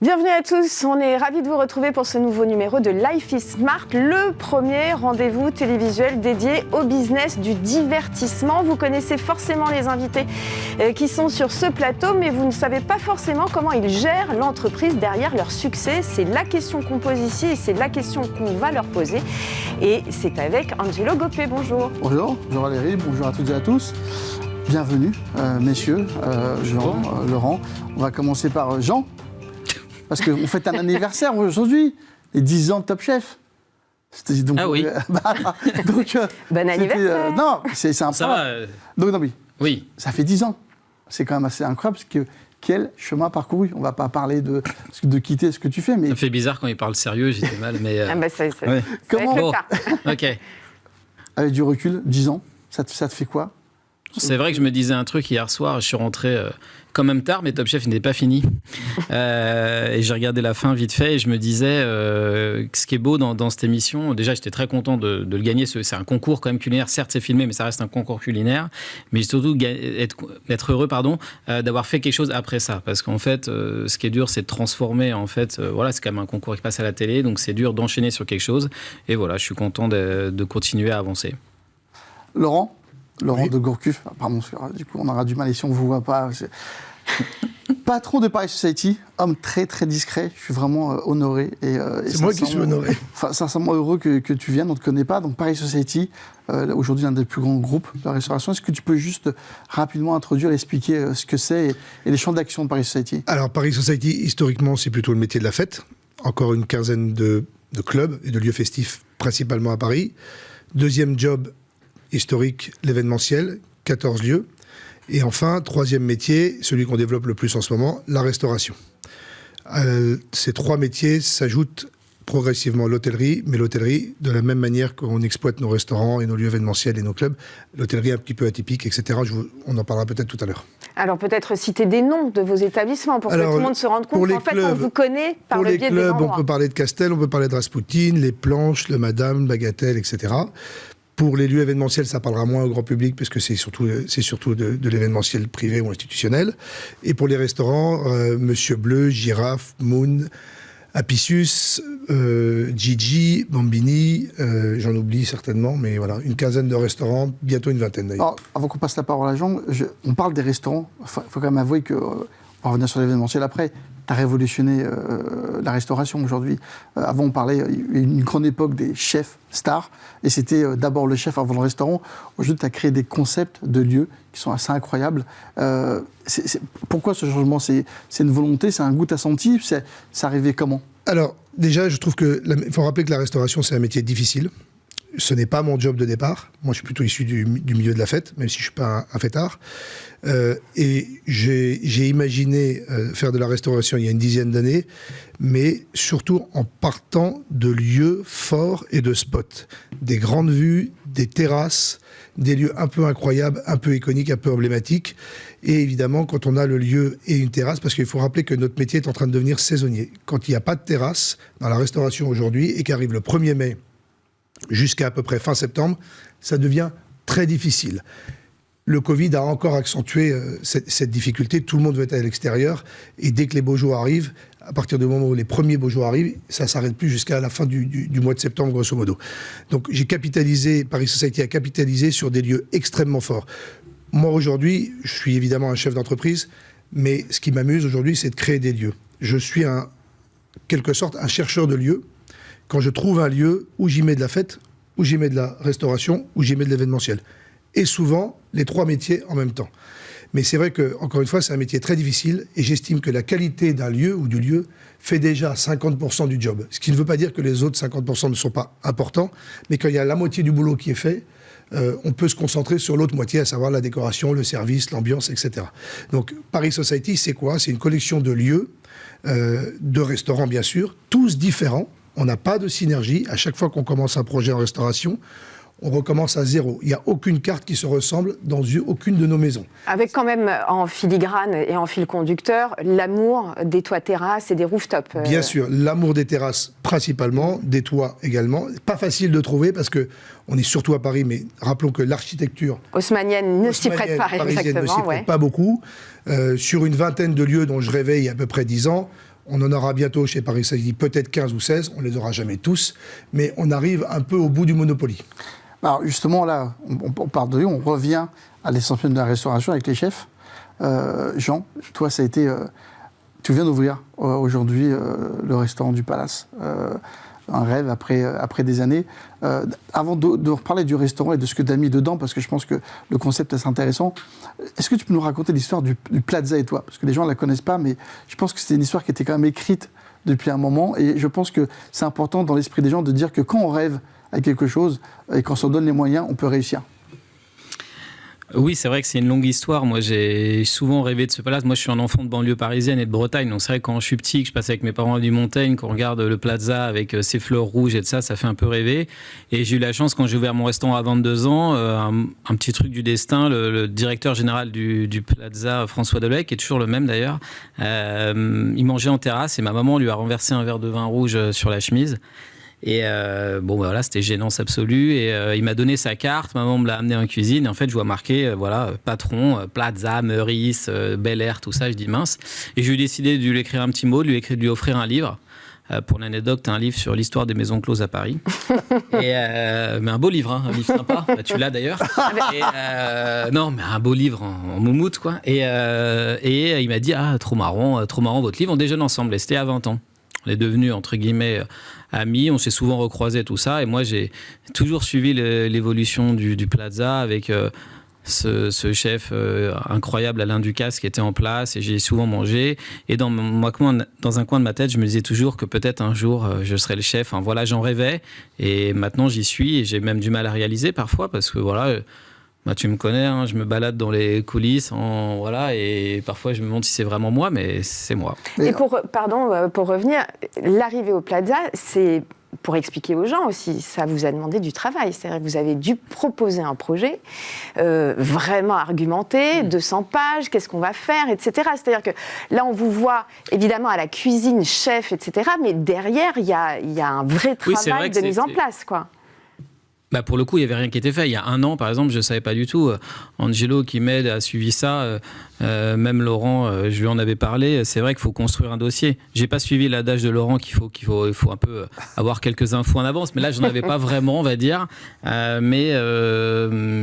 Bienvenue à tous, on est ravis de vous retrouver pour ce nouveau numéro de Life is Smart, le premier rendez-vous télévisuel dédié au business du divertissement. Vous connaissez forcément les invités qui sont sur ce plateau, mais vous ne savez pas forcément comment ils gèrent l'entreprise derrière leur succès. C'est la question qu'on pose ici et c'est la question qu'on va leur poser. Et c'est avec Angelo Gopé, bonjour. Bonjour, bonjour Valérie, bonjour à toutes et à tous. Bienvenue, messieurs, Jean, Laurent. On va commencer par Jean. Parce qu'on fête un anniversaire aujourd'hui, les 10 ans de Top Chef. Donc, ah oui. Bon anniversaire. Non, c'est un ça va. Donc, non, oui. Ça fait 10 ans. C'est quand même assez incroyable parce que quel chemin parcouru. On ne va pas parler de quitter ce que tu fais. Mais... Ça me fait bizarre quand il parle sérieux, j'étais mal. Mais ouais. Comment bon. Ok. Avec du recul, 10 ans, ça te fait quoi? C'est vrai que je me disais un truc hier soir, je suis rentré quand même tard, mais Top Chef n'était pas fini. Et j'ai regardé la fin vite fait et je me disais, ce qui est beau dans cette émission, déjà j'étais très content de le gagner, c'est un concours quand même culinaire, certes c'est filmé, mais ça reste un concours culinaire, mais surtout être heureux d'avoir fait quelque chose après ça, parce qu'en fait, ce qui est dur, c'est de transformer, en fait, voilà, c'est quand même un concours qui passe à la télé, donc c'est dur d'enchaîner sur quelque chose, et voilà, je suis content de continuer à avancer. Laurent oui. de Gourcuff, pardon, du coup on aura du mal ici, on ne vous voit pas. Patron de Paris Society, homme très très discret, je suis vraiment honoré. C'est moi qui suis honoré. Sincèrement heureux que tu viennes, on ne te connaît pas. Donc Paris Society, aujourd'hui l'un des plus grands groupes de la restauration. Est-ce que tu peux juste rapidement introduire et expliquer ce que c'est et les champs d'action de Paris Society? Alors Paris Society, historiquement, c'est plutôt le métier de la fête. Encore une quinzaine de clubs et de lieux festifs, principalement à Paris. Deuxième job historique, l'événementiel, 14 lieux. Et enfin, troisième métier, celui qu'on développe le plus en ce moment, la restauration. Ces trois métiers s'ajoutent progressivement l'hôtellerie, mais l'hôtellerie, de la même manière qu'on exploite nos restaurants et nos lieux événementiels et nos clubs, l'hôtellerie un petit peu atypique, etc. On en parlera peut-être tout à l'heure. Alors peut-être citer des noms de vos établissements pour que tout le monde se rende compte qu'en fait on vous connaît par le biais des endroits. Pour les clubs, on peut parler de Castel, on peut parler de Raspoutine, Les Planches, Le Madame, Bagatelle, etc. Pour les lieux événementiels, ça parlera moins au grand public parce que c'est surtout de l'événementiel privé ou institutionnel. Et pour les restaurants, Monsieur Bleu, Girafe, Moon, Apicius, Gigi, Bambini, j'en oublie certainement, mais voilà, une quinzaine de restaurants, bientôt une vingtaine d'ailleurs. Alors, avant qu'on passe la parole à Jean, on parle des restaurants. Il faut quand même avouer que, on va revenir sur l'événementiel après, tu as révolutionné la restauration aujourd'hui. Avant, on parlait, il y a eu une grande époque des chefs stars, et c'était d'abord le chef avant le restaurant. Aujourd'hui, tu as créé des concepts de lieux qui sont assez incroyables. Pourquoi ce changement? C'est une volonté, c'est un goût t'as senti, c'est arrivé comment? Alors, déjà, je trouve il faut rappeler que la restauration, c'est un métier difficile. Ce n'est pas mon job de départ. Moi, je suis plutôt issu du milieu de la fête, même si je ne suis pas un fêtard. Et j'ai imaginé faire de la restauration il y a une dizaine d'années, mais surtout en partant de lieux forts et de spots. Des grandes vues, des terrasses, des lieux un peu incroyables, un peu iconiques, un peu emblématiques. Et évidemment, quand on a le lieu et une terrasse, parce qu'il faut rappeler que notre métier est en train de devenir saisonnier. Quand il n'y a pas de terrasse dans la restauration aujourd'hui et qu'arrive le 1er mai, jusqu'à peu près fin septembre, ça devient très difficile. Le Covid a encore accentué cette difficulté. Tout le monde veut être à l'extérieur. Et dès que les beaux jours arrivent, à partir du moment où les premiers beaux jours arrivent, ça ne s'arrête plus jusqu'à la fin du mois de septembre, grosso modo. Donc Paris Society a capitalisé sur des lieux extrêmement forts. Moi, aujourd'hui, je suis évidemment un chef d'entreprise, mais ce qui m'amuse aujourd'hui, c'est de créer des lieux. Je suis quelque sorte un chercheur de lieux. Quand je trouve un lieu où j'y mets de la fête, où j'y mets de la restauration, où j'y mets de l'événementiel. Et souvent, les trois métiers en même temps. Mais c'est vrai que, encore une fois, c'est un métier très difficile et j'estime que la qualité d'un lieu ou du lieu fait déjà 50% du job. Ce qui ne veut pas dire que les autres 50% ne sont pas importants, mais quand il y a la moitié du boulot qui est fait, on peut se concentrer sur l'autre moitié, à savoir la décoration, le service, l'ambiance, etc. Donc, Paris Society, c'est quoi? C'est une collection de lieux, de restaurants bien sûr, tous différents. On n'a pas de synergie. À chaque fois qu'on commence un projet en restauration, on recommence à zéro. Il n'y a aucune carte qui se ressemble dans aucune de nos maisons. Avec quand même en filigrane et en fil conducteur, l'amour des toits terrasses et des rooftops. Bien sûr, l'amour des terrasses principalement, des toits également. Pas facile de trouver parce qu'on est surtout à Paris, mais rappelons que l'architecture haussmannienne ne s'y prête pas exactement. Ne s'y prête pas beaucoup. Sur une vingtaine de lieux dont je rêvais il y a à peu près 10 ans, On en aura bientôt chez Paris Saint-Denis peut-être 15 ou 16, on ne les aura jamais tous, mais on arrive un peu au bout du Monopoly. Alors justement, là, on part de lui, on revient à l'essentiel de la restauration avec les chefs. Jean, toi, ça a été... tu viens d'ouvrir aujourd'hui le restaurant du Palace. Un rêve après des années. Avant de reparler du restaurant et de ce que tu as mis dedans, parce que je pense que le concept est assez intéressant, est-ce que tu peux nous raconter l'histoire du Plaza et toi? Parce que les gens ne la connaissent pas, mais je pense que c'était une histoire qui était quand même écrite depuis un moment, et je pense que c'est important dans l'esprit des gens de dire que quand on rêve à quelque chose et qu'on s'en donne les moyens, on peut réussir. Oui, c'est vrai que c'est une longue histoire. Moi, j'ai souvent rêvé de ce palace. Moi, je suis un enfant de banlieue parisienne et de Bretagne. Donc, c'est vrai que quand je suis petit, que je passe avec mes parents à du Montaigne, qu'on regarde le Plaza avec ses fleurs rouges et de ça fait un peu rêver. Et j'ai eu la chance, quand j'ai ouvert mon restaurant à 22 ans, un petit truc du destin, le directeur général du Plaza, François Delay, qui est toujours le même d'ailleurs, il mangeait en terrasse et ma maman lui a renversé un verre de vin rouge sur la chemise. Et voilà, c'était gênance absolue. Et il m'a donné sa carte, maman me l'a amené en cuisine. Et en fait, je vois marqué, patron, Plaza, Meurice, Bel Air, tout ça. Je dis mince. Et j'ai décidé de lui écrire un petit mot, de lui offrir un livre. Pour l'anecdote, un livre sur l'histoire des maisons closes à Paris. Mais un beau livre, un livre sympa. Tu l'as d'ailleurs. Non, mais un beau livre en moumoute, quoi. Et il m'a dit, trop marrant votre livre. On déjeune ensemble. Et c'était à 20 ans. On est devenus, entre guillemets, amis. On s'est souvent recroisés, tout ça. Et moi, j'ai toujours suivi l'évolution du Plaza avec ce chef incroyable, Alain Ducasse, qui était en place. Et j'ai souvent mangé. Et dans un coin de ma tête, je me disais toujours que peut-être un jour, je serais le chef. Enfin, voilà, j'en rêvais. Et maintenant, j'y suis. Et j'ai même du mal à réaliser parfois parce que, voilà... tu me connais, hein, je me balade dans les coulisses, et parfois je me demande si c'est vraiment moi, mais c'est moi. Et pour revenir, l'arrivée au Plaza, c'est pour expliquer aux gens aussi, ça vous a demandé du travail. C'est-à-dire que vous avez dû proposer un projet vraiment argumenté, 200 pages, qu'est-ce qu'on va faire, etc. C'est-à-dire que là, on vous voit évidemment à la cuisine, chef, etc. Mais derrière, il y a un vrai travail de mise en place, quoi. Pour le coup, il n'y avait rien qui était fait. Il y a 1 an, par exemple, je ne savais pas du tout. Angelo, qui m'aide, a suivi ça. Même Laurent, je lui en avais parlé. C'est vrai qu'il faut construire un dossier. Je n'ai pas suivi l'adage de Laurent qu'il faut un peu avoir quelques infos en avance. Mais là, je n'en avais pas vraiment, on va dire. Mais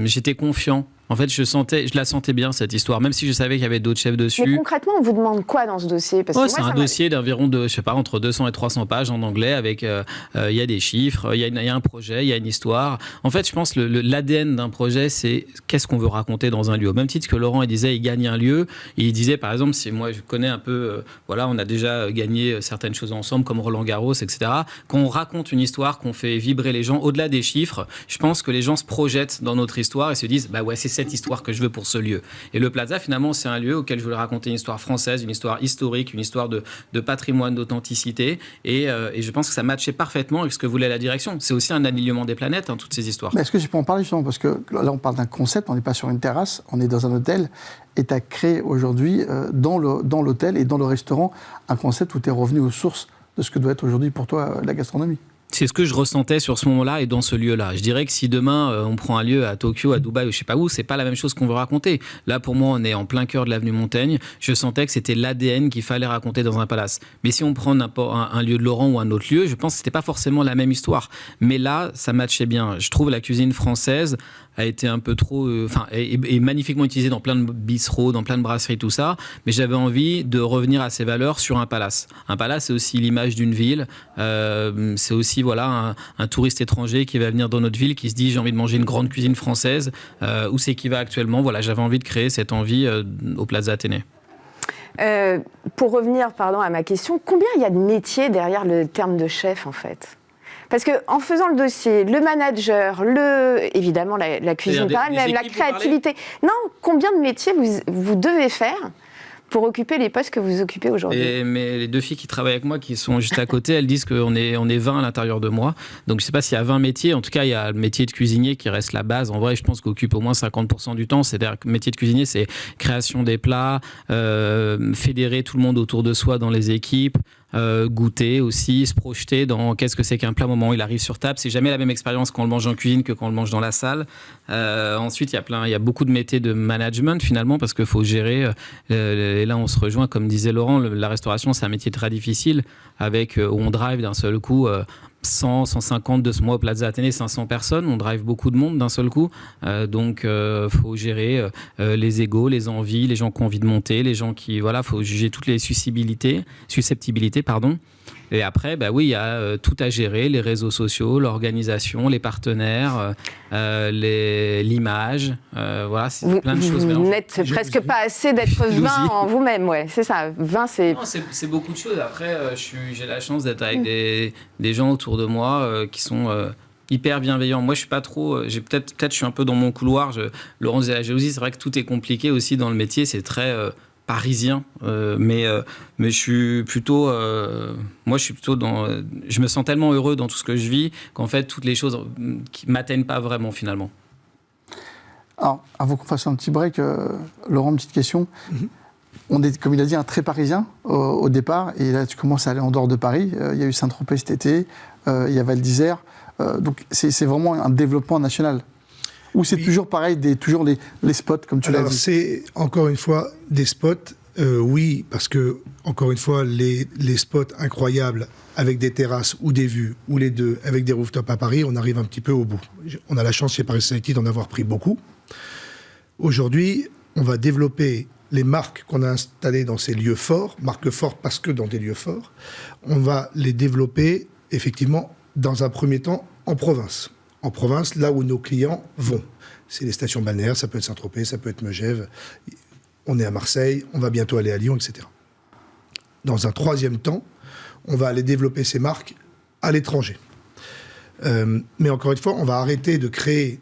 j'étais confiant. En fait, je la sentais bien, cette histoire, même si je savais qu'il y avait d'autres chefs dessus. Mais concrètement, on vous demande quoi dans ce dossier? Parce que c'est un dossier d'environ, entre 200 et 300 pages en anglais, avec il y a des chiffres, il y a un projet, il y a une histoire. En fait, je pense que l'ADN d'un projet, c'est qu'est-ce qu'on veut raconter dans un lieu. Au même titre que Laurent, il disait, il gagne un lieu. Et il disait, par exemple, si moi, je connais un peu, on a déjà gagné certaines choses ensemble, comme Roland-Garros, etc. Quand on raconte une histoire, qu'on fait vibrer les gens, au-delà des chiffres, je pense que les gens se projettent dans notre histoire et se disent, c'est cette histoire que je veux pour ce lieu. Et le Plaza, finalement, c'est un lieu auquel je voulais raconter une histoire française, une histoire historique, une histoire de patrimoine, d'authenticité. Et je pense que ça matchait parfaitement avec ce que voulait la direction. C'est aussi un alignement des planètes, toutes ces histoires. Mais est-ce que je peux en parler justement? Parce que là, on parle d'un concept, on n'est pas sur une terrasse, on est dans un hôtel. Et tu as créé aujourd'hui, dans l'hôtel et dans le restaurant, un concept où tu es revenu aux sources de ce que doit être aujourd'hui pour toi la gastronomie. C'est ce que je ressentais sur ce moment-là et dans ce lieu-là. Je dirais que si demain, on prend un lieu à Tokyo, à Dubaï ou je sais pas où, c'est pas la même chose qu'on veut raconter. Là, pour moi, on est en plein cœur de l'avenue Montaigne. Je sentais que c'était l'ADN qu'il fallait raconter dans un palace. Mais si on prend un lieu de Laurent ou un autre lieu, je pense que c'était pas forcément la même histoire. Mais là, ça matchait bien. Je trouve la cuisine française a été un peu trop... est magnifiquement utilisée dans plein de bistrots, dans plein de brasseries, tout ça. Mais j'avais envie de revenir à ces valeurs sur un palace. Un palace, c'est aussi l'image d'une ville. C'est aussi un touriste étranger qui va venir dans notre ville, qui se dit j'ai envie de manger une grande cuisine française, où c'est qui va actuellement. J'avais envie de créer cette envie au Plaza Athénée. Pour revenir à ma question, combien il y a de métiers derrière le terme de chef en fait? Parce qu'en faisant le dossier, le manager, évidemment la cuisine, même la créativité. Non, combien de métiers vous devez faire pour occuper les postes que vous occupez aujourd'hui? Mais les 2 filles qui travaillent avec moi, qui sont juste à côté, elles disent qu'on est 20 à l'intérieur de moi. Donc je ne sais pas s'il y a 20 métiers. En tout cas, il y a le métier de cuisinier qui reste la base. En vrai, je pense qu'on occupe au moins 50% du temps. C'est-à-dire que le métier de cuisinier, c'est création des plats, fédérer tout le monde autour de soi dans les équipes, goûter aussi, se projeter dans qu'est-ce que c'est qu'un plat au moment où il arrive sur table. C'est jamais la même expérience quand on le mange en cuisine que quand on le mange dans la salle. Ensuite, il y a beaucoup de métiers de management finalement parce qu'il faut gérer. Et là, on se rejoint, comme disait Laurent, la restauration, c'est un métier très difficile avec où on drive d'un seul coup 100, 150 de ce mois au Plaza Athénée, 500 personnes. On drive beaucoup de monde d'un seul coup. Donc, faut gérer les égos, les envies, les gens qui ont envie de monter, les gens qui... Voilà, faut juger toutes les susceptibilités, pardon. Et après, bah oui, il y a tout à gérer, les réseaux sociaux, l'organisation, les partenaires, l'image, voilà, c'est plein de choses. Vous n'êtes presque pas assez d'être 20 en vous-même, ouais, c'est ça. 20, c'est... Non, c'est beaucoup de choses. Après, j'ai la chance d'être avec des gens autour de moi qui sont... hyper bienveillants. Moi, je suis pas trop... peut-être je suis un peu dans mon couloir. Laurent disait la jalousie, c'est vrai que tout est compliqué aussi dans le métier. C'est très... parisien, mais je suis plutôt moi je suis plutôt dans je me sens tellement heureux dans tout ce que je vis qu'en fait toutes les choses qui m'atteignent pas vraiment finalement. Alors avant qu'on fasse un petit break, Laurent, une petite question. On est, comme il a dit, un très parisien au départ, et là tu commences à aller en dehors de Paris. Il y a eu Saint-Tropez cet été, il y a Val d'Isère, donc c'est vraiment un développement national. Ou c'est toujours pareil, toujours les spots, comme tu l'as dit? C'est, encore une fois, des spots, oui, parce que, encore une fois, les spots incroyables, avec des terrasses ou des vues, ou les deux, avec des rooftops à Paris, on arrive un petit peu au bout. On a la chance chez Paris Society d'en avoir pris beaucoup. Aujourd'hui, on va développer les marques qu'on a installées dans ces lieux forts, marques fortes parce que dans des lieux forts, on va les développer, effectivement, dans un premier temps, en province. En province, là où nos clients vont. C'est les stations balnéaires, ça peut être Saint-Tropez, ça peut être Megève. On est à Marseille, on va bientôt aller à Lyon, etc. Dans un troisième temps, on va aller développer ces marques à l'étranger. Mais encore une fois, on va arrêter de créer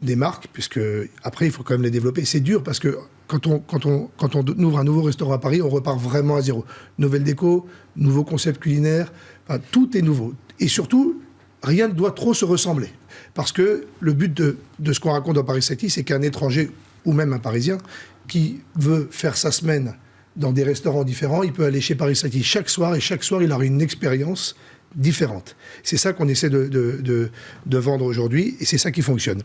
des marques, puisque après, il faut quand même les développer. C'est dur parce que quand on ouvre un nouveau restaurant à Paris, on repart vraiment à zéro. Nouvelle déco, nouveau concept culinaire, enfin, tout est nouveau. Et surtout, rien ne doit trop se ressembler. Parce que le but de ce qu'on raconte dans Paris Society, c'est qu'un étranger, ou même un Parisien, qui veut faire sa semaine dans des restaurants différents, il peut aller chez Paris Society chaque soir, et chaque soir, il aura une expérience différente. C'est ça qu'on essaie de vendre aujourd'hui, et c'est ça qui fonctionne.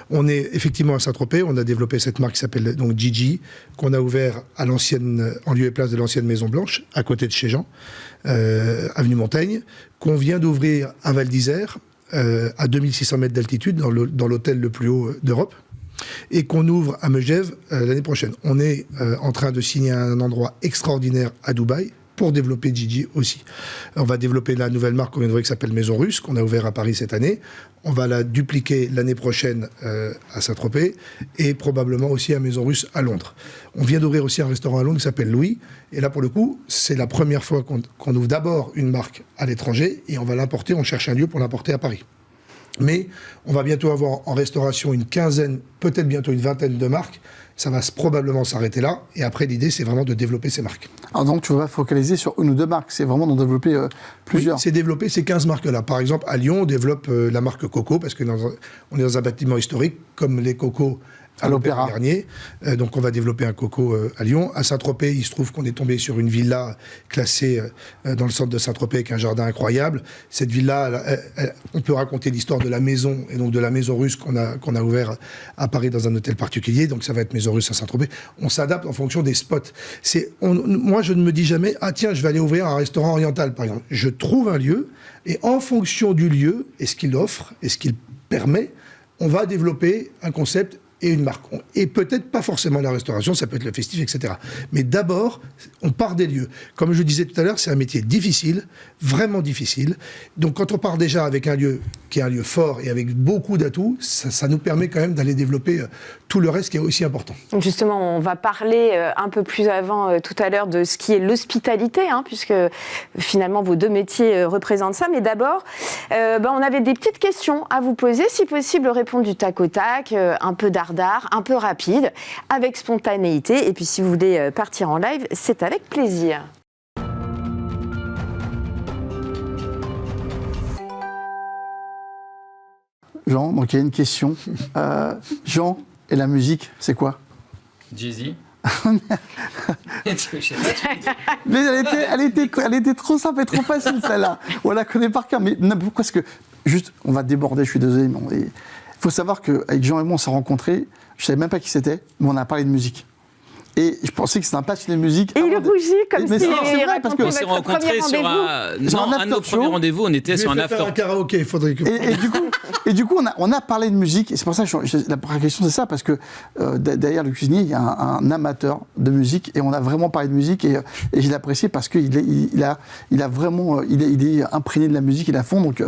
On est effectivement à Saint-Tropez, on a développé cette marque qui s'appelle donc Gigi, qu'on a ouvert à en lieu et place de l'ancienne Maison Blanche, à côté de chez Jean, avenue Montaigne, qu'on vient d'ouvrir à Val d'Isère, à 2600 mètres d'altitude, dans l'hôtel le plus haut d'Europe, et qu'on ouvre à Megève l'année prochaine. On est en train de signer un endroit extraordinaire à Dubaï pour développer Gigi aussi. On va développer la nouvelle marque qu'on vient d'ouvrir qui s'appelle Maison Russe, qu'on a ouvert à Paris cette année. On va la dupliquer l'année prochaine à Saint-Tropez et probablement aussi à Maison Russe à Londres. On vient d'ouvrir aussi un restaurant à Londres qui s'appelle Louis. Et là, pour le coup, c'est la première fois qu'on ouvre d'abord une marque à l'étranger et on va l'importer, on cherche un lieu pour l'importer à Paris. Mais on va bientôt avoir en restauration une quinzaine, peut-être bientôt une vingtaine de marques. Ça va probablement s'arrêter là. Et après, l'idée, c'est vraiment de développer ces marques. Alors donc, tu vas focaliser sur une ou deux marques. C'est vraiment d'en développer plusieurs. Oui, c'est développer ces 15 marques-là. Par exemple, à Lyon, on développe la marque Coco, parce qu'on est dans un bâtiment historique, comme les Cocos à l'Opéra Garnier. Donc, on va développer un Coco à Lyon. À Saint-Tropez, il se trouve qu'on est tombé sur une villa classée dans le centre de Saint-Tropez avec un jardin incroyable. Cette villa, on peut raconter l'histoire de la maison, et donc de la Maison Russe qu'on a ouvert à Paris dans un hôtel particulier. Donc, ça va être Maison Russe à Saint-Tropez. On s'adapte en fonction des spots. Moi, je ne me dis jamais, ah tiens, je vais aller ouvrir un restaurant oriental, par exemple. Je trouve un lieu, et en fonction du lieu, et ce qu'il offre, et ce qu'il permet, on va développer un concept et une marque. Et peut-être pas forcément la restauration, ça peut être le festif, etc. Mais d'abord, on part des lieux. Comme je le disais tout à l'heure, c'est un métier difficile, vraiment difficile. Donc quand on part déjà avec un lieu qui est un lieu fort et avec beaucoup d'atouts, ça nous permet quand même d'aller développer tout le reste qui est aussi important. Donc justement, on va parler un peu plus avant tout à l'heure de ce qui est l'hospitalité, puisque finalement vos deux métiers représentent ça. Mais d'abord, on avait des petites questions à vous poser, si possible répondre du tac au tac, un peu dardard, un peu rapide, avec spontanéité. Et puis si vous voulez partir en live, c'est avec plaisir. Jean, donc il y a une question. Jean, et la musique, c'est quoi? Jay-Z. Mais elle était trop simple et trop facile, celle-là. On la connaît par cœur. Mais non, pourquoi est-ce que... Juste, on va déborder, je suis désolé. Il faut savoir qu'avec Jean et moi, on s'est rencontrés. Je ne savais même pas qui c'était, mais on a parlé de musique. Et je pensais que c'était un passionné de musique. Et il rougit comme mais si c'est vrai, parce que on s'est rencontrés sur un de nos premiers rendez-vous, on était sur un after. Un karaoké, il faudrait que... Et du coup, on a parlé de musique. Et c'est pour ça que la première question, c'est ça, parce que derrière le cuisinier, il y a un amateur de musique. Et on a vraiment parlé de musique. Et je l'ai apprécié parce qu'il est vraiment imprégné de la musique, il est à fond. Donc,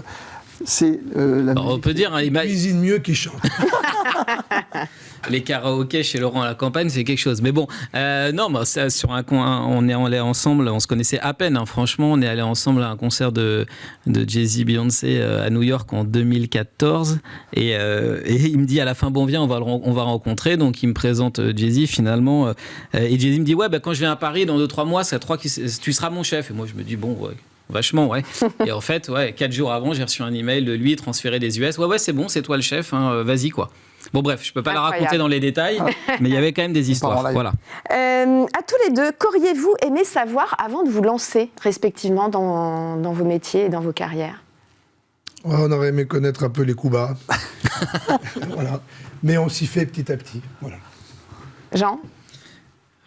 c'est la musique. On peut dire, hein, il cuisine mieux qu'il chante. Les karaokés chez Laurent à la campagne, c'est quelque chose. Mais bon, non, bah, on est allé ensemble, on se connaissait à peine. Hein, franchement, on est allé ensemble à un concert de Jay-Z, Beyoncé à New York en 2014. Et il me dit à la fin, bon, viens, on va rencontrer. Donc, il me présente Jay-Z finalement. Et Jay-Z me dit, ouais, bah, quand je viens à Paris dans 2-3 mois, tu seras mon chef. Et moi, je me dis, bon, ouais. Vachement, ouais. Et en fait, 4 jours avant, j'ai reçu un email de lui transféré des US. Ouais, c'est bon, c'est toi le chef, hein, vas-y, quoi. Bon, bref, je peux pas la raconter dans les détails, mais il y avait quand même des histoires. Voilà. À tous les deux, qu'auriez-vous aimé savoir avant de vous lancer, respectivement, dans vos métiers et dans vos carrières ? On aurait aimé connaître un peu les coups bas. Voilà. Mais on s'y fait petit à petit. Voilà. Jean ?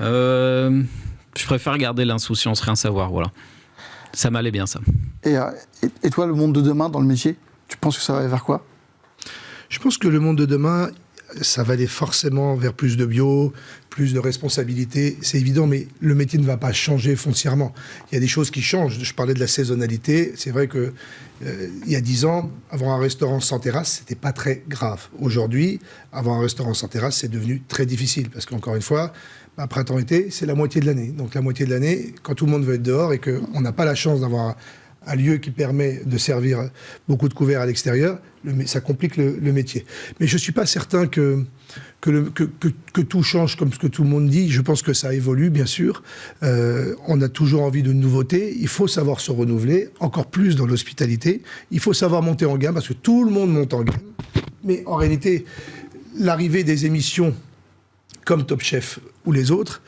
Je préfère garder l'insouciance, rien savoir, voilà. Ça m'allait bien, ça. Et toi, le monde de demain dans le métier, tu penses que ça va aller vers quoi ? Je pense que le monde de demain, ça va aller forcément vers plus de bio, plus de responsabilité. C'est évident, mais le métier ne va pas changer foncièrement. Il y a des choses qui changent. Je parlais de la saisonnalité. C'est vrai que il y a 10 ans, avoir un restaurant sans terrasse, c'était pas très grave. Aujourd'hui, avoir un restaurant sans terrasse, c'est devenu très difficile. Parce qu'encore une fois, printemps-été, c'est la moitié de l'année. Donc la moitié de l'année, quand tout le monde veut être dehors et qu'on n'a pas la chance d'avoir un lieu qui permet de servir beaucoup de couverts à l'extérieur, ça complique le métier. Mais je ne suis pas certain que tout change comme ce que tout le monde dit. Je pense que ça évolue, bien sûr. On a toujours envie de nouveautés. Il faut savoir se renouveler, encore plus dans l'hospitalité. Il faut savoir monter en gamme, parce que tout le monde monte en gamme. Mais en réalité, l'arrivée des émissions comme Top Chef ou les autres,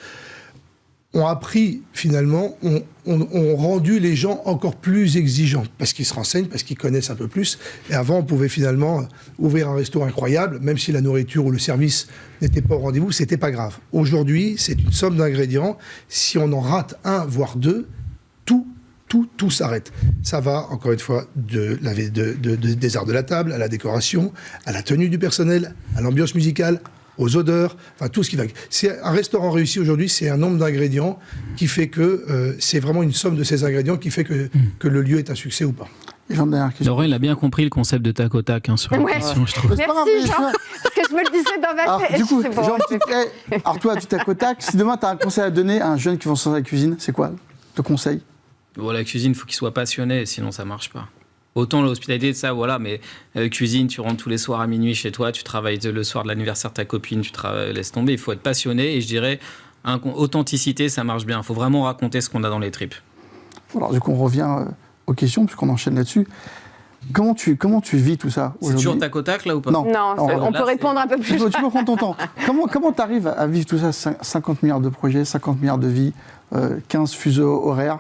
ont appris, finalement, ont rendu les gens encore plus exigeants, parce qu'ils se renseignent, parce qu'ils connaissent un peu plus. Et avant, on pouvait finalement ouvrir un resto incroyable, même si la nourriture ou le service n'était pas au rendez-vous, c'était pas grave. Aujourd'hui, c'est une somme d'ingrédients. Si on en rate un, voire deux, tout s'arrête. Ça va, encore une fois, des arts de la table, à la décoration, à la tenue du personnel, à l'ambiance musicale, aux odeurs, enfin tout ce qui va. C'est un restaurant réussi aujourd'hui, c'est un nombre d'ingrédients qui fait que c'est vraiment une somme de ces ingrédients qui fait que le lieu est un succès ou pas. Laurent, il a bien compris le concept de tac au tac sur la question, je trouve. Merci Jean, parce que je me le disais dans ma tête. Du coup, Jean, alors toi, du tac au tac, si demain tu as un conseil à donner à un jeune qui va se lancer dans la cuisine, c'est quoi le conseil ? Bon, la cuisine, il faut qu'il soit passionné, sinon ça marche pas. Autant l'hospitalité de ça, voilà, mais cuisine, tu rentres tous les soirs à minuit chez toi, tu travailles le soir de l'anniversaire de ta copine, laisse tomber, il faut être passionné, et je dirais, authenticité, ça marche bien, il faut vraiment raconter ce qu'on a dans les tripes. Alors du coup, on revient aux questions, puisqu'on enchaîne là-dessus. Comment tu vis tout ça aujourd'hui ? C'est toujours tac au tac, là, ou pas ? Non, on peut répondre un peu plus. Tu peux prendre ton temps. Comment tu arrives à vivre tout ça, 50 milliards de projets, 50 milliards de vies, 15 fuseaux horaires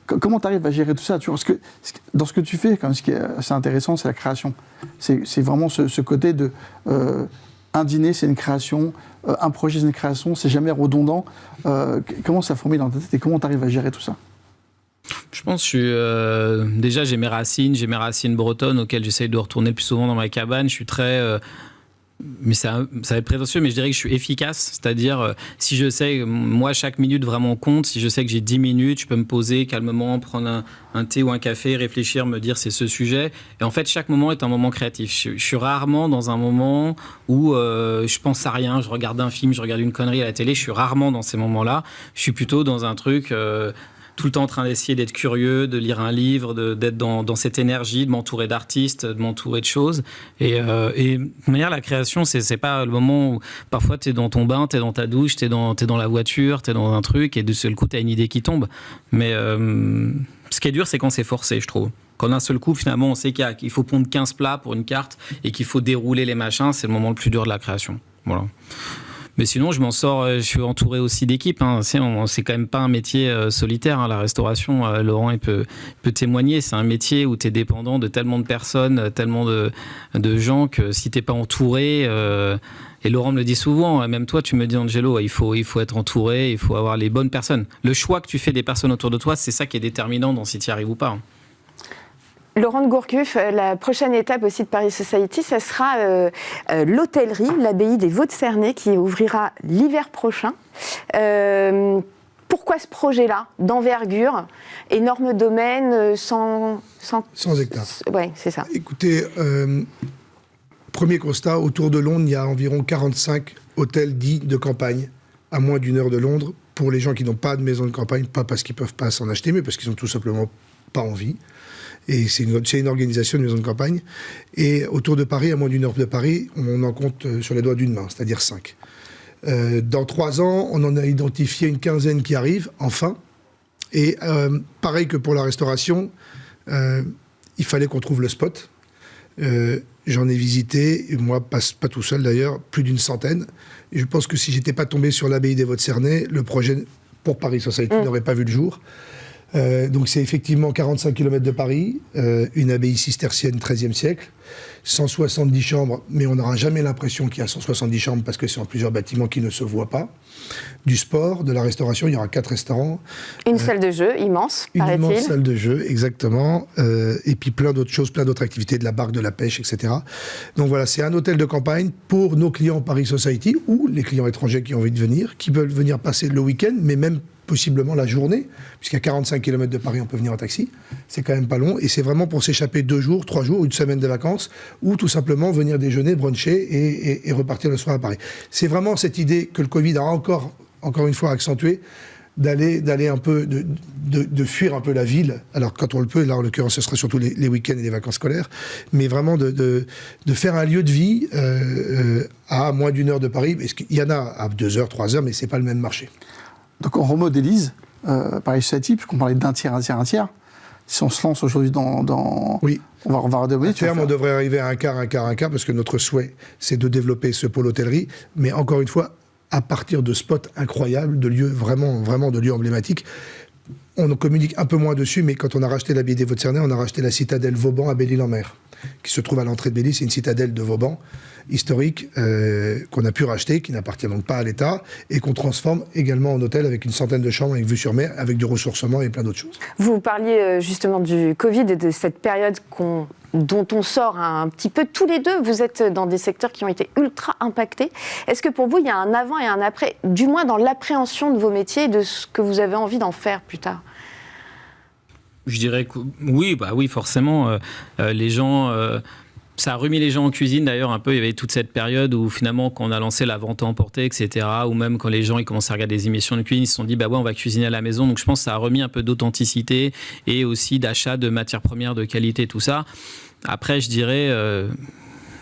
comment tu arrives à gérer tout ça, tu vois, parce que dans ce que tu fais, quand même, ce qui est assez intéressant, c'est la création. C'est vraiment ce côté de un dîner, c'est une création, un projet, c'est une création, c'est jamais redondant. Comment ça fourmille dans ta tête et comment tu arrives à gérer tout ça ? Je pense que déjà j'ai mes racines bretonnes auxquelles j'essaye de retourner le plus souvent dans ma cabane. Je suis très mais ça va être prétentieux, mais je dirais que je suis efficace. C'est-à-dire, si je sais, moi, chaque minute vraiment compte. Si je sais que j'ai 10 minutes, je peux me poser calmement, prendre un thé ou un café, réfléchir, me dire c'est ce sujet. Et en fait, chaque moment est un moment créatif. Je suis rarement dans un moment où je pense à rien, je regarde un film, je regarde une connerie à la télé. Je suis rarement dans ces moments-là. Je suis plutôt dans un truc... tout le temps en train d'essayer d'être curieux, de lire un livre, d'être dans cette énergie, de m'entourer d'artistes, de m'entourer de choses. Et de manière, la création, c'est pas le moment où parfois tu es dans ton bain, tu es dans ta douche, tu es dans la voiture, tu es dans un truc et de seul coup tu as une idée qui tombe. Mais ce qui est dur, c'est quand c'est forcé, je trouve. Quand d'un seul coup, finalement, on sait qu'il faut pondre 15 plats pour une carte et qu'il faut dérouler les machins, c'est le moment le plus dur de la création. Voilà. Mais sinon, je m'en sors, je suis entouré aussi d'équipes. Hein. C'est quand même pas un métier solitaire, hein, la restauration. Laurent, il peut témoigner. C'est un métier où tu es dépendant de tellement de personnes, tellement de gens que si tu n'es pas entouré... Et Laurent me le dit souvent, même toi, tu me dis, Angelo, il faut être entouré, il faut avoir les bonnes personnes. Le choix que tu fais des personnes autour de toi, c'est ça qui est déterminant dans si tu y arrives ou pas. Hein. Laurent de Gourcuff, la prochaine étape aussi de Paris Society, ça sera l'hôtellerie, l'abbaye des Vaux-de-Cernay, qui ouvrira l'hiver prochain. Pourquoi ce projet-là, d'envergure, énorme domaine, 100 hectares. Oui, c'est ça. Écoutez, premier constat, autour de Londres, il y a environ 45 hôtels dits de campagne, à moins d'1 heure de Londres, pour les gens qui n'ont pas de maison de campagne, pas parce qu'ils ne peuvent pas s'en acheter, mais parce qu'ils n'ont tout simplement pas envie. Et c'est une organisation de maison de campagne. Et autour de Paris, à moins d'1 heure de Paris, on en compte sur les doigts d'une main, c'est-à-dire 5. Dans 3 ans, on en a identifié une quinzaine qui arrivent, enfin. Et pareil que pour la restauration, il fallait qu'on trouve le spot. J'en ai visité, et moi, pas tout seul d'ailleurs, plus d'une centaine. Et je pense que si j'étais pas tombé sur l'abbaye des Vaux-de-Cernay, le projet pour Paris Society n'aurait pas vu le jour. Donc c'est effectivement 45 km de Paris, une abbaye cistercienne 13e siècle, 170 chambres, mais on n'aura jamais l'impression qu'il y a 170 chambres parce que c'est en plusieurs bâtiments qui ne se voient pas. Du sport, de la restauration, il y aura 4 restaurants. Une salle de jeu immense, paraît-il. Une immense salle de jeu, exactement. Et puis plein d'autres choses, plein d'autres activités, de la barque, de la pêche, etc. Donc voilà, c'est un hôtel de campagne pour nos clients Paris Society ou les clients étrangers qui ont envie de venir, qui veulent venir passer le week-end, mais même possiblement la journée, puisqu'à 45 km de Paris, on peut venir en taxi. C'est quand même pas long. Et c'est vraiment pour s'échapper 2 jours, 3 jours, une semaine de vacances, ou tout simplement venir déjeuner, bruncher et repartir le soir à Paris. C'est vraiment cette idée que le Covid a encore une fois accentuée, d'aller un peu, de fuir un peu la ville. Alors quand on le peut, là en l'occurrence ce serait surtout les week-ends et les vacances scolaires, mais vraiment de faire un lieu de vie à moins d'1 heure de Paris, parce qu'il y en a à 2 heures, 3 heures, mais c'est pas le même marché. Donc on remodélise Paris Society, puisqu'on parlait d'un tiers, un tiers, un tiers. Si on se lance aujourd'hui dans... Oui. On va redévelopper. À terme, on devrait arriver à un quart, parce que notre souhait, c'est de développer ce pôle hôtellerie, mais encore une fois, à partir de spots incroyables, de lieux vraiment de lieux emblématiques. On en communique un peu moins dessus, mais quand on a racheté l'abbaye des Vaux-de-Cernay, on a racheté la citadelle Vauban à Belle-Île-en-Mer, qui se trouve à l'entrée de Belle-Île. C'est une citadelle de Vauban historique qu'on a pu racheter, qui n'appartient donc pas à l'État, et qu'on transforme également en hôtel avec une centaine de chambres avec vue sur mer, avec du ressourcement et plein d'autres choses. Vous parliez justement du Covid et de cette période dont on sort un petit peu tous les deux. Vous êtes dans des secteurs qui ont été ultra impactés. Est-ce que pour vous, il y a un avant et un après, du moins dans l'appréhension de vos métiers et de ce que vous avez envie d'en faire plus tard ? Je dirais que oui, forcément. Les gens... Ça a remis les gens en cuisine d'ailleurs un peu. Il y avait toute cette période où finalement quand on a lancé la vente à emporter, etc. Ou même quand les gens ils commençaient à regarder des émissions de cuisine, ils se sont dit on va cuisiner à la maison. Donc je pense que ça a remis un peu d'authenticité et aussi d'achat de matières premières de qualité, tout ça. Après je dirais...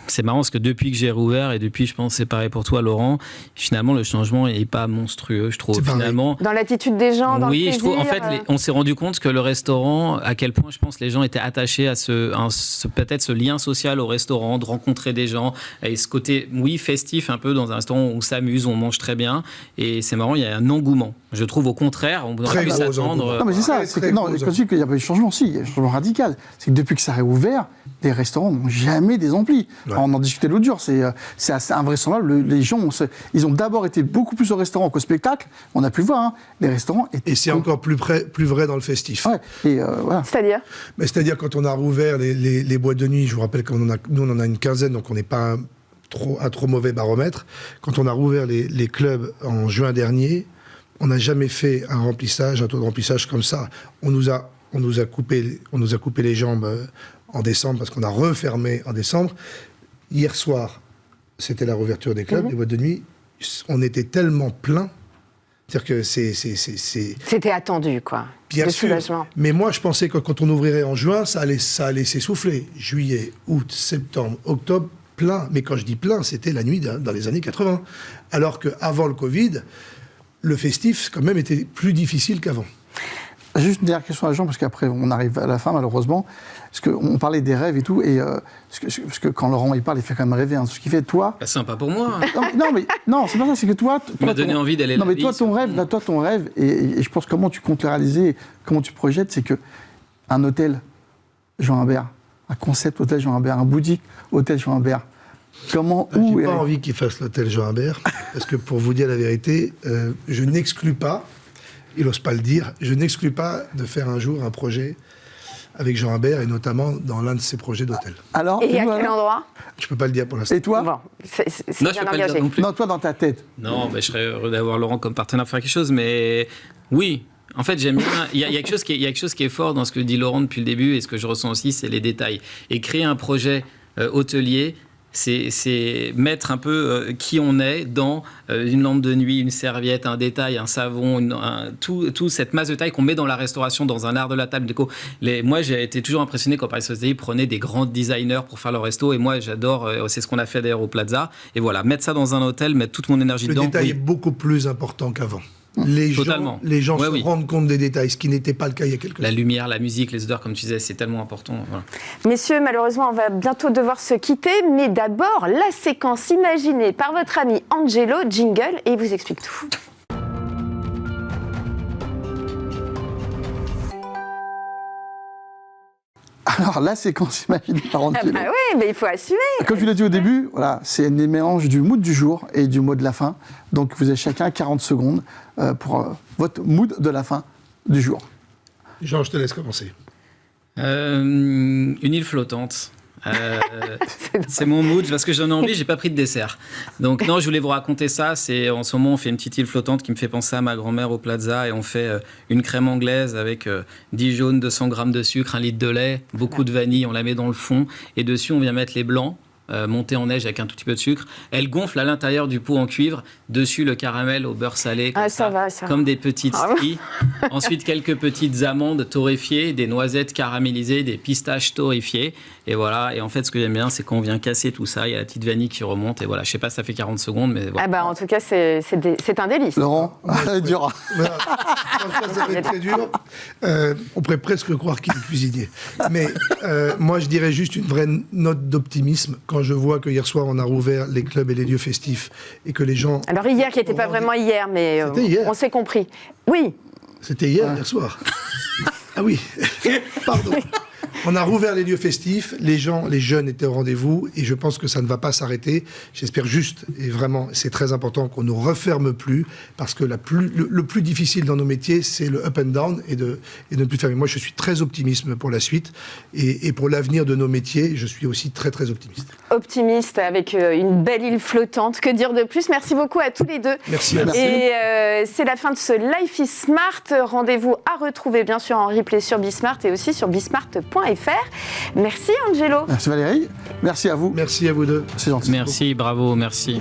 C'est marrant parce que depuis que j'ai rouvert et depuis, je pense, c'est pareil pour toi, Laurent, finalement, le changement n'est pas monstrueux, je trouve. Finalement, dans l'attitude des gens, dans le plaisir. Oui, je trouve. En fait, on s'est rendu compte que le restaurant, à quel point, je pense, les gens étaient attachés à peut-être ce lien social au restaurant, de rencontrer des gens et ce côté, festif un peu dans un restaurant où on s'amuse, on mange très bien. Et c'est marrant, il y a un engouement. Je trouve au contraire, on aurait pu s'attendre. Non, mais c'est ça. Quand je dis qu'il n'y a pas eu de changement, si, il y a un changement radical. C'est que depuis que ça a réouvert, les restaurants n'ont jamais des amplis. Ouais. On en discutait l'autre jour, c'est assez invraisemblable. Les gens, ils ont d'abord été beaucoup plus au restaurant qu'au spectacle. On a pu le voir, les restaurants étaient... Et c'est encore plus vrai dans le festif. Ouais, et voilà. C'est-à-dire C'est-à-dire quand on a rouvert les boîtes de nuit, je vous rappelle qu'on nous on en a une quinzaine, donc on n'est pas un trop mauvais baromètre. Quand on a rouvert les clubs en juin dernier, on n'a jamais fait un taux de remplissage comme ça. On nous a coupé les jambes en décembre parce qu'on a refermé en décembre. Hier soir, c'était la réouverture des clubs, des boîtes de nuit. On était tellement plein, c'est-à-dire que C'était attendu, quoi. Bien sûr. Soulagement. Mais moi, je pensais que quand on ouvrirait en juin, ça allait s'essouffler. Juillet, août, septembre, octobre, plein. Mais quand je dis plein, c'était la nuit dans les années 80. Alors qu'avant le Covid, le festif, quand même, était plus difficile qu'avant. Juste une dernière question à Jean, parce qu'après on arrive à la fin malheureusement. Parce qu'on parlait des rêves et tout, et parce que quand Laurent il parle, il fait quand même rêver. Hein, ce qu'il fait, toi. Bah, sympa pour moi. Non, c'est pas ça, c'est que toi. Tu m'as donné envie d'aller. Non, mais toi, ton rêve, et je pense comment tu comptes le réaliser, comment tu projettes, c'est que un hôtel Jean Imbert, un concept hôtel Jean Imbert, un boutique hôtel Jean Imbert. Comment, où J'ai pas envie qu'il fasse l'hôtel Jean Imbert, parce que pour vous dire la vérité, je n'exclus pas, il n'ose pas le dire, je n'exclus pas de faire un jour un projet avec Jean Imbert, et notamment dans l'un de ses projets d'hôtel. Alors, Et à quel endroit? Je peux pas le dire pour l'instant. Et toi? Bon, c'est Non, bien je peux pas le engagé. dire non plus. Non, toi dans ta tête. Non, je serais heureux d'avoir Laurent comme partenaire pour faire quelque chose, mais oui. En fait, j'aime bien. Il y a quelque chose qui est fort dans ce que dit Laurent depuis le début, et ce que je ressens aussi, c'est les détails. Et créer un projet hôtelier, c'est mettre un peu qui on est dans une lampe de nuit, une serviette, un détail, un savon, tout cette masse de taille qu'on met dans la restauration, dans un art de la table déco. Moi, j'ai été toujours impressionné quand Paris Hospitality prenait des grands designers pour faire leur resto, et moi, j'adore. C'est ce qu'on a fait d'ailleurs au Plaza. Et voilà, mettre ça dans un hôtel, mettre toute mon énergie dedans. Le détail oui. est beaucoup plus important qu'avant. Les gens Ouais, se rendent compte des détails, ce qui n'était pas le cas il y a quelques La années. lumière, la musique, les odeurs, comme tu disais, c'est tellement important. Voilà. Messieurs, malheureusement, on va bientôt devoir se quitter, mais d'abord, la séquence imaginée par votre ami Angelo, jingle, et il vous explique tout. Alors, la séquence imaginée par Ah Angelo. bah oui, mais il faut assumer. Comme je l'ai dit au début, voilà, c'est un mélange du mood du jour et du mot de la fin. Donc, vous avez chacun 40 secondes pour votre mood de la fin du jour. Jean, je te laisse commencer. Une île flottante. C'est mon mood parce que j'en ai envie, j'ai pas pris de dessert. Donc non, je voulais vous raconter ça. C'est en ce moment on fait une petite île flottante qui me fait penser à ma grand-mère au Plaza, et on fait une crème anglaise avec 10 jaunes, 200 grammes de sucre, 1 litre de lait, beaucoup de vanille. On la met dans le fond et dessus on vient mettre les blancs. Montée en neige avec un tout petit peu de sucre. Elle gonfle à l'intérieur du pot en cuivre. Dessus, le caramel au beurre salé. Comme ça va, ça. Comme des petites stries. Ensuite, quelques petites amandes torréfiées, des noisettes caramélisées, des pistaches torréfiées. Et voilà. Et en fait, ce que j'aime bien, c'est quand on vient casser tout ça. Il y a la petite vanille qui remonte. Et voilà. Je sais pas si ça fait 40 secondes, mais voilà. Ah bah, en tout cas, c'est un délice. Laurent, dur. Voilà. Franchement, ça va être très dur. On pourrait presque croire qu'il est cuisinier. Mais moi, je dirais juste une vraie note d'optimisme quand je vois que hier soir, on a rouvert les clubs et les lieux festifs et que les gens... Alors hier, qui n'était pas vraiment hier, mais hier. on s'est compris. Oui. C'était hier soir. Ah oui, pardon. On a rouvert les lieux festifs, les jeunes étaient au rendez-vous, et je pense que ça ne va pas s'arrêter. J'espère juste, et vraiment, c'est très important qu'on ne referme plus, parce que le plus difficile dans nos métiers, c'est le up and down, et de ne plus fermer. Moi, je suis très optimiste pour la suite, et pour l'avenir de nos métiers, je suis aussi très, très optimiste. Optimiste, avec une belle île flottante. Que dire de plus? Merci beaucoup à tous les deux. Merci. Et c'est la fin de ce Life is Smart. Rendez-vous à retrouver, bien sûr, en replay sur Bismart et aussi sur bismart.fr. Merci Angelo. Merci Valérie. Merci à vous. Merci à vous deux. C'est gentil. Merci, bravo, merci.